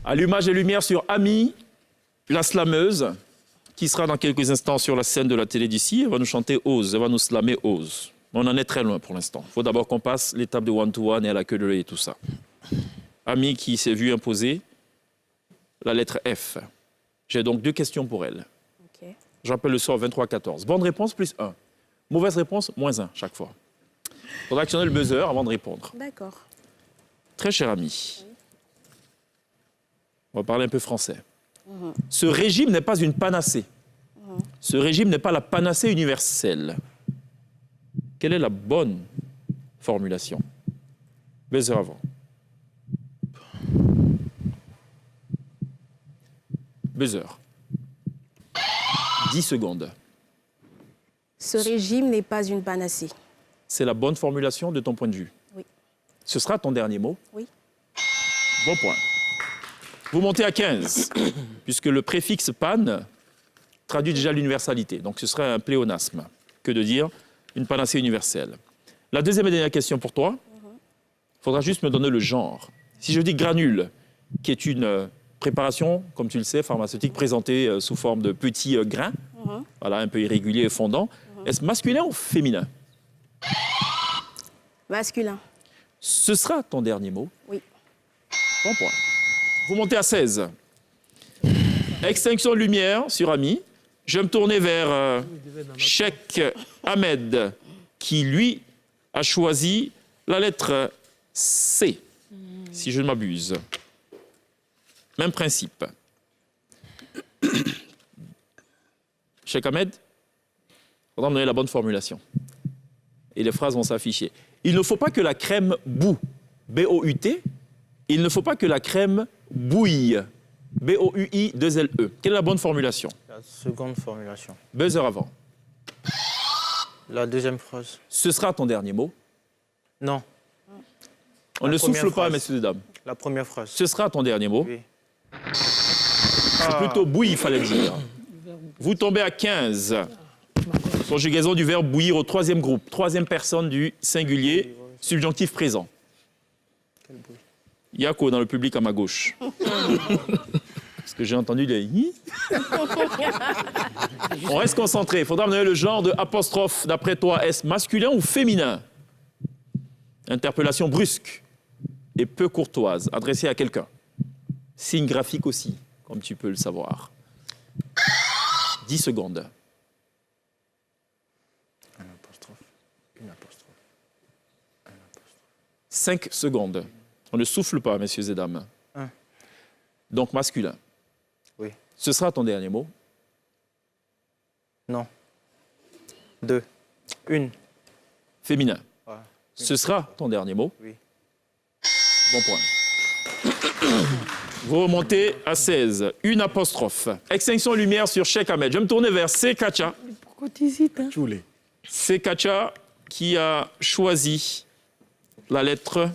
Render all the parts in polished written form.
Allumage des lumières sur Ami, la slameuse, qui sera dans quelques instants sur la scène de la télé d'ici. Elle va nous chanter Ose, elle va nous slammer Ose. On en est très loin pour l'instant. Il faut d'abord qu'on passe l'étape de one-to-one et à la queue de l'œil et tout ça. Ami qui s'est vu imposer la lettre F. J'ai donc 2 questions pour elle. Okay. J'appelle le sort 23-14. Bonne réponse, plus 1. Mauvaise réponse, moins 1 chaque fois. Il faudra actionner le buzzer avant de répondre. D'accord. Très cher ami, on va parler un peu français. Ce régime n'est pas une panacée. Ce régime n'est pas la panacée universelle. Quelle est la bonne formulation? Buzzer avant. Buzzer. 10 secondes. Ce régime n'est pas une panacée. C'est la bonne formulation de ton point de vue? Oui. Ce sera ton dernier mot? Oui. Bon point. Vous montez à 15, puisque le préfixe pan traduit déjà l'universalité. Donc ce serait un pléonasme que de dire une panacée universelle. La deuxième et dernière question pour toi, il faudra juste me donner le genre. Si je dis granule, qui est une préparation, comme tu le sais, pharmaceutique, présentée sous forme de petits grains, voilà, un peu irrégulier et fondant, est-ce masculin ou féminin? Masculin. Ce sera ton dernier mot? Oui. Bon point. Vous montez à 16. Extinction de lumière sur Ami. Je vais me tourner vers Cheikh Ahmed, qui, lui, a choisi la lettre C, si je ne m'abuse. Même principe. Cheikh Ahmed, il faudra me donner la bonne formulation. Et les phrases vont s'afficher. Il ne faut pas que la crème boue, B-O-U-T. Il ne faut pas que la crème bouille, B-O-U-I-2-L-E. Quelle est la bonne formulation? La seconde formulation. Buzzer avant. La deuxième phrase. Ce sera ton dernier mot? Non. On ne souffle pas, messieurs et dames. La première phrase. Ce sera ton dernier mot? Oui. C'est plutôt bouillir, il fallait dire. Vous tombez à 15. Conjugaison du verbe bouillir au 3e groupe, 3e personne du singulier, subjonctif présent. Yako dans le public à ma gauche. Parce que j'ai entendu des hi. On reste concentré. Il faudra me donner le genre de apostrophe. D'après toi, est-ce masculin ou féminin? Interpellation brusque et peu courtoise, adressée à quelqu'un. Signe graphique aussi, comme tu peux le savoir. 10 secondes. Un apostrophe. Une apostrophe. Un apostrophe. 5 secondes. On ne souffle pas, messieurs et dames. Un. Donc masculin. Oui. Ce sera ton dernier mot? Non. 2. Une. Féminin. Ouais. Ce sera ton dernier mot? Oui. Bon point. Vous remontez à 16. Une apostrophe. Extinction de lumière sur Cheikh Ahmed. Je vais me tourner vers Sekacha. Pourquoi tu hésites, hein? Sekacha qui a choisi la lettre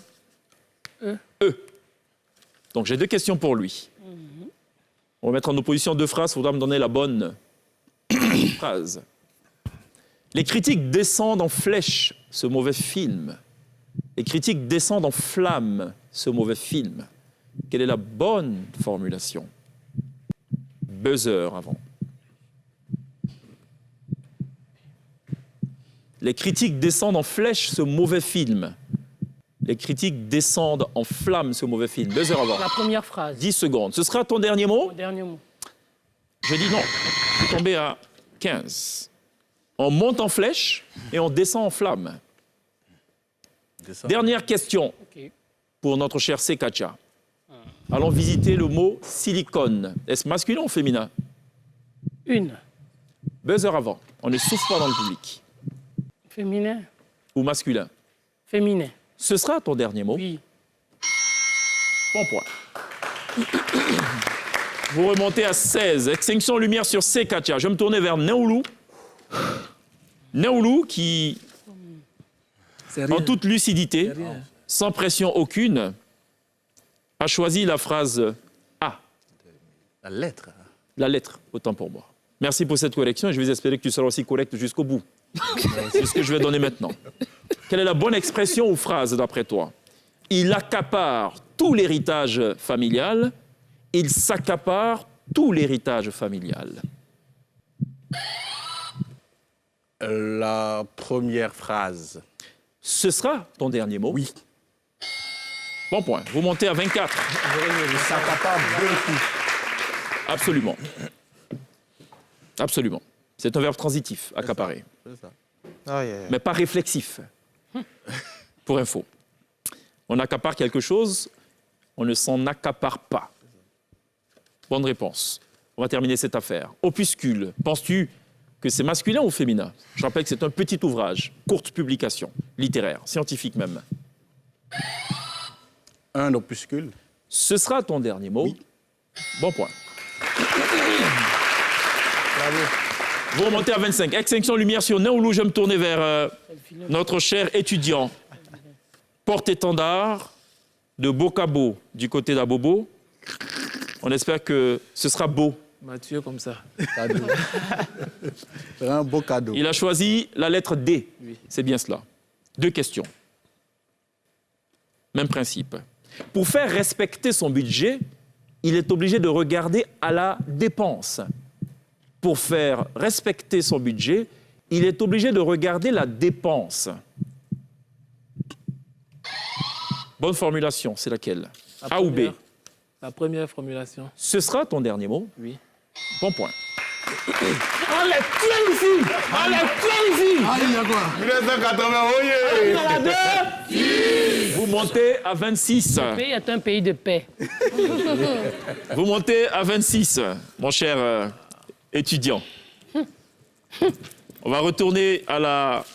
E. Donc j'ai 2 questions pour lui. On va mettre en opposition 2 phrases. Il faudra me donner la bonne phrase. Les critiques descendent en flèche, ce mauvais film. Les critiques descendent en flammes, ce mauvais film. Quelle est la bonne formulation? Buzzer avant. Les critiques descendent en flèche, ce mauvais film. Les critiques descendent en flammes, ce mauvais film. 2 heures avant. La première phrase. 10 secondes. Ce sera ton dernier mot? Mon dernier mot. Je dis non. Je suis tombé à 15. On monte en flèche et on descend en flammes. Dernière question Ok. pour notre cher Sekacha. Allons visiter le mot silicone. Est-ce masculin ou féminin? Une. Buzzer avant. On ne souffle pas dans le public. Féminin. Ou masculin? Féminin. Ce sera ton dernier mot? Oui. Bon point. Vous remontez à 16. Extinction de lumière sur Sekacha. Je vais me tourner vers Naoulou. Naoulou qui, en toute lucidité, sans pression aucune, a choisi la phrase A. La lettre. La lettre, autant pour moi. Merci pour cette correction et je vais espérer que tu seras aussi correct jusqu'au bout. C'est ce que je vais donner maintenant. Quelle est la bonne expression ou phrase d'après toi? Il accapare tout l'héritage familial Il s'accapare tout l'héritage familial. La première phrase. Ce sera ton dernier mot? Oui. Bon point. Vous montez à 24. Il s'accapare beaucoup. Absolument. Absolument. C'est un verbe transitif, accaparer. C'est ça. Aïe, aïe, aïe. Mais pas réflexif. Pour info. On accapare quelque chose, on ne s'en accapare pas. Bonne réponse. On va terminer cette affaire. Opuscule, penses-tu que c'est masculin ou féminin? Je rappelle que c'est un petit ouvrage, courte publication, littéraire, scientifique même. Un opuscule. Ce sera ton dernier mot. Oui. Bon point. Vous remontez à 25. Extinction lumière sur Naoulou. Je vais me tourner vers notre cher étudiant. Porte-étendard de Bocabo du côté d'Abobo. On espère que ce sera beau. Mathieu comme ça. Cadeau. C'est un beau cadeau. Il a choisi la lettre D. Oui. C'est bien cela. 2 questions. Même principe. Pour faire respecter son budget, il est obligé de regarder à la dépense. Pour faire respecter son budget, il est obligé de regarder la dépense. Bonne formulation, c'est laquelle? A ou B? La première formulation. Ce sera ton dernier mot? Oui. Bon point. On les tient ici. On les tient ici. Ah, il y a quoi? 1980, oui. On a deux. Vous montez à 26. Le pays est un pays de paix. Vous montez à 26, mon cher étudiant. On va retourner à la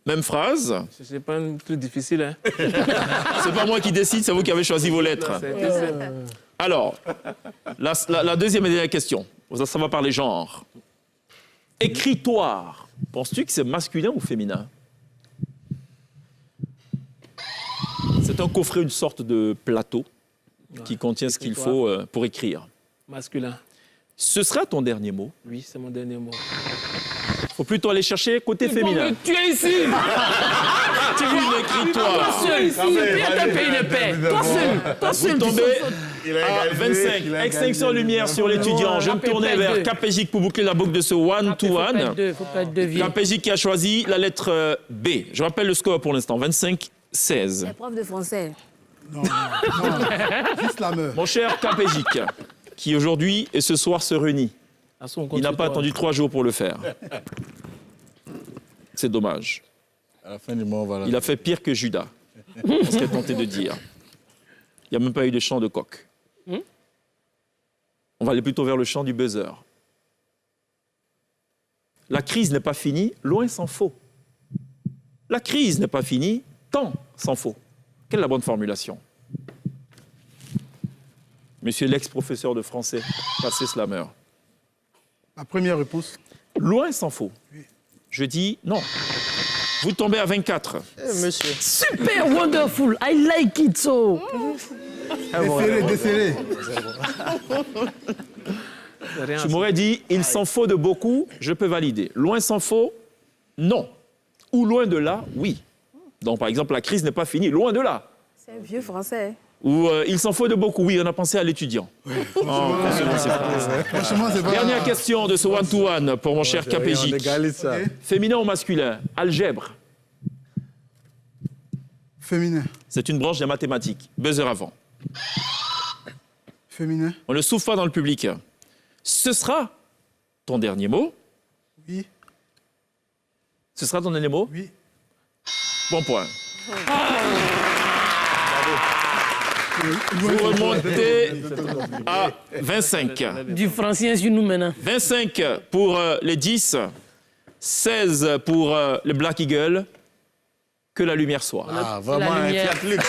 même phrase. C'est pas un truc difficile, hein? C'est pas moi qui décide, c'est vous qui avez choisi vos lettres. C'était ça. Alors, la deuxième et dernière question. Ça va parler genre. Écritoire. Penses-tu que c'est masculin ou féminin? C'est un coffret, une sorte de plateau qui contient ce qu'il faut pour écrire. Masculin. Ce sera ton dernier mot. Oui, c'est mon dernier mot. Faut plutôt aller chercher côté féminin. Tu es ici. Tu veux une Toi écritoire. seul ici. Le pays est un pays de paix. Toi seul. Toi Vous seul. tombez à 25. Extinction lumière sur l'étudiant. Je vais me tourner vers Capégic pour boucler la boucle de ce one-to-one. Il faut pas être deux vies. Capégic qui a choisi la lettre B. Je rappelle le score pour l'instant. 25-16. Les profs de français. Non, non, non. Juste la meuf. Mon cher Capégic, qui aujourd'hui et ce soir se réunit. Il n'a pas attendu 3 jours pour le faire. C'est dommage. À la fin du mois, voilà. Il a fait pire que Judas. On serait tenté de dire. Il n'y a même pas eu de chant de coq. On va aller plutôt vers le chant du buzzer. La crise n'est pas finie, loin s'en faut. La crise n'est pas finie, tant s'en faut. Quelle est la bonne formulation? Monsieur l'ex-professeur de français, passé slammer. La première réponse. Loin s'en faut. Je dis non. Vous tombez à 24. Monsieur. Super wonderful. I like it so. Décélé, décélé. Tu m'aurais dit, il s'en faut de beaucoup, je peux valider. Loin s'en faut, non. Ou loin de là, oui. Donc, par exemple, la crise n'est pas finie, loin de là. C'est un vieux français. Ou il s'en faut de beaucoup, oui, on a pensé à l'étudiant. Franchement, c'est pas... Dernière question de ce one-to-one pour mon cher On Capégic. égalise ça. Féminin ou masculin? Algèbre, Féminin. c'est une branche des mathématiques. Buzzer avant. Féminin. On ne souffle pas dans le public. Ce sera ton dernier mot. Oui. Ce sera ton dernier mot. Oui. Bon point. Vous remontez à 25. Du français sur nous maintenant. 25 pour les 10, 16 pour les Black Eagles. Que la lumière soit. Ah, C'est la vraiment un lumière. Fiat Lux.